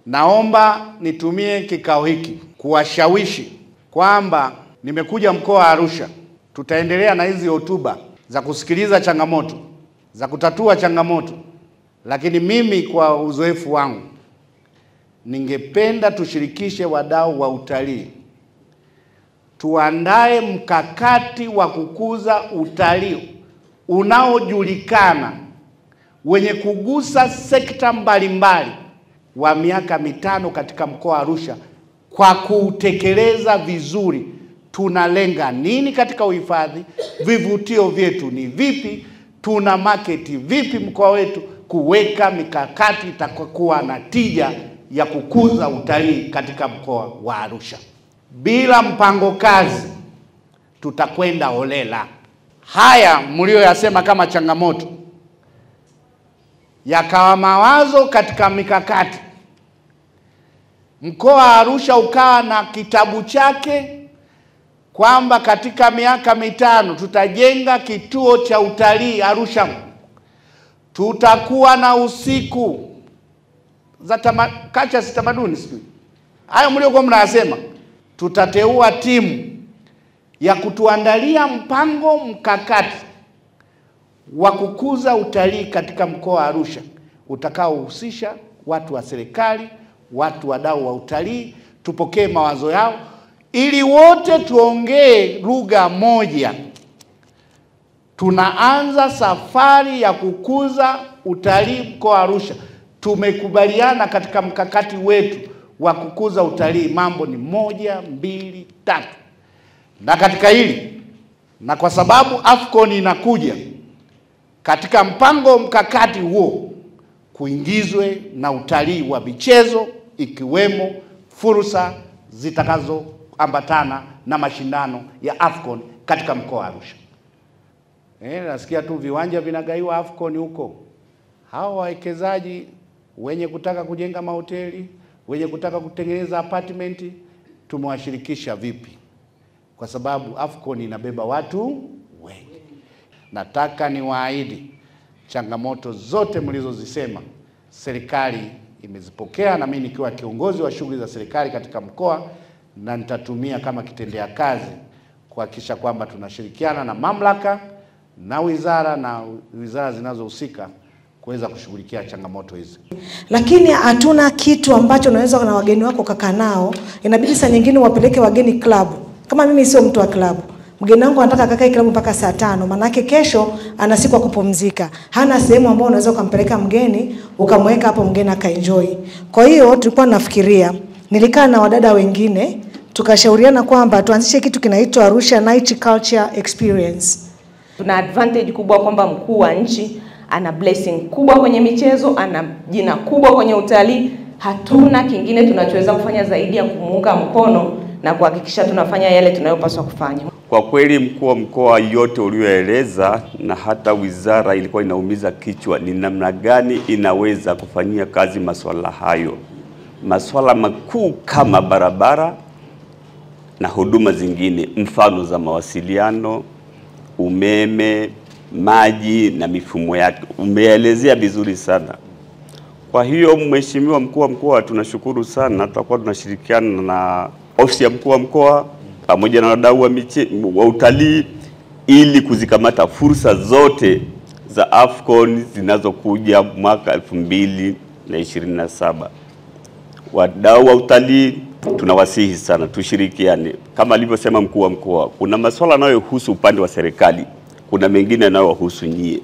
Naomba nitumie kikao hiki kuwashawishi kwamba nimekuja mkoa wa Arusha. Tutaendelea na hizi hotuba za kusikiliza changamoto, za kutatua changamoto. Lakini mimi kwa uzoefu wangu, ningependa tushirikishe wadau wa utalii. Tuandae mkakati wa kukuza utalii unaojulikana, wenye kugusa sekta mbalimbali wa miaka mitano katika mkoa wa Arusha. Kwa kutekeleza vizuri, tunalenga nini katika uhifadhi? Vivutio vyetu ni vipi? Tuna market vipi mkoa wetu? Kuweka mikakati itakuwa na tija ya kukuza utalii katika mkoa wa Arusha. Bila mpango kazi tutakwenda holela. Haya mlioyasema kama changamoto yakawa mawazo katika mikakati. Mkoa wa Arusha ukawa na kitabu chake kwamba katika miaka mitano tutajenga kituo cha utalii Arusha. Tutakuwa na usiku za kacha tamaduni siku. Hayo mliokuwa mnasema. Tutateua timu ya kutuandalia mpango mkakati wa kukuza utalii katika mkoa wa Arusha, utakaohusisha watu wa serikali, watu wadau wa utalii. Tupokee mawazo yao ili wote tuongee lugha moja. Tunaanza safari ya kukuza utalii mkoa wa Arusha. Tumekubaliana katika mkakati wetu wa kukuza utalii, mambo ni 1, 2, 3. Na katika hili, na kwa sababu AFCON inakuja, katika mpango mkakati huo kuingizwe na utalii wa michezo, ikiwemo fursa zitakazoambatana na mashindano ya AFCON katika mkoa wa Arusha. Nasikia tu viwanja vinagaiwa AFCON huko. Hao wawekezaji wenye kutaka kujenga mahoteli, wenye kutaka kutengeneza apartment, tumewashirikisha vipi? Kwa sababu AFCON inabeba watu wengi. Nataka niwaahidi changamoto zote mlizozisema serikali imezipokea, na mimi nikiwa kiongozi wa shughuli za serikali katika mkoa, na nitatumia kama kitendea kazi kuhakikisha kwamba tunashirikiana na mamlaka na wizara zinazohusika kuweza kushughulikia changamoto hizi. Lakini hatuna kitu ambacho unaweza na wageni wako kaka nao. Inabidi saa nyingine wapeleke wageni klabu. Kama mimi sio mtu wa klabu, mgeni wangu anataka kakae klabu mpaka saa 5, maana yake kesho ana siku ya kupumzika. Hana sehemu ambayo unaweza kumpeleka mgeni ukamweka hapo mgeni akaenjoy. Kwa hiyo tulikuwa nafikiria, nilikaa na wadada wengine tukashauriana kwamba tuanzishe kitu kinaitwa Arusha Night Culture Experience. Tuna advantage kubwa kwamba mkuu wa nchi ana blessing kubwa kwenye michezo, ana jina kubwa kwenye utalii. Hatuna kingine tunachoweza kufanya zaidi ya kumuunga mkono na kuhakikisha tunafanya yale tunayopaswa kufanya. Kwa kweli mkuu wa mkoa, yote ulioeleza na hata wizara ilikuwa inaumiza kichwa ni namna gani inaweza kufanyia kazi masuala hayo. Masuala makuu kama barabara na huduma zingine, mfano za mawasiliano, umeme, maji na mifumo yake. Umeelezea vizuri sana. Kwa hiyo mheshimiwa mkuu wa mkoa, tunashukuru sana. Tutakuwa tunashirikiana na ofisi ya mkuu wa mkoa pamoja na wadau wa utalii ili kuzikamata fursa zote za AFCON zinazokuja mwaka 2027. Wadau wa utalii tunawasihi sana tushirikiane. Kama alivyosema mkuu wa mkoa, kuna masuala yanayohusu upande wa serikali, kuna mengine yanayohusu nyie.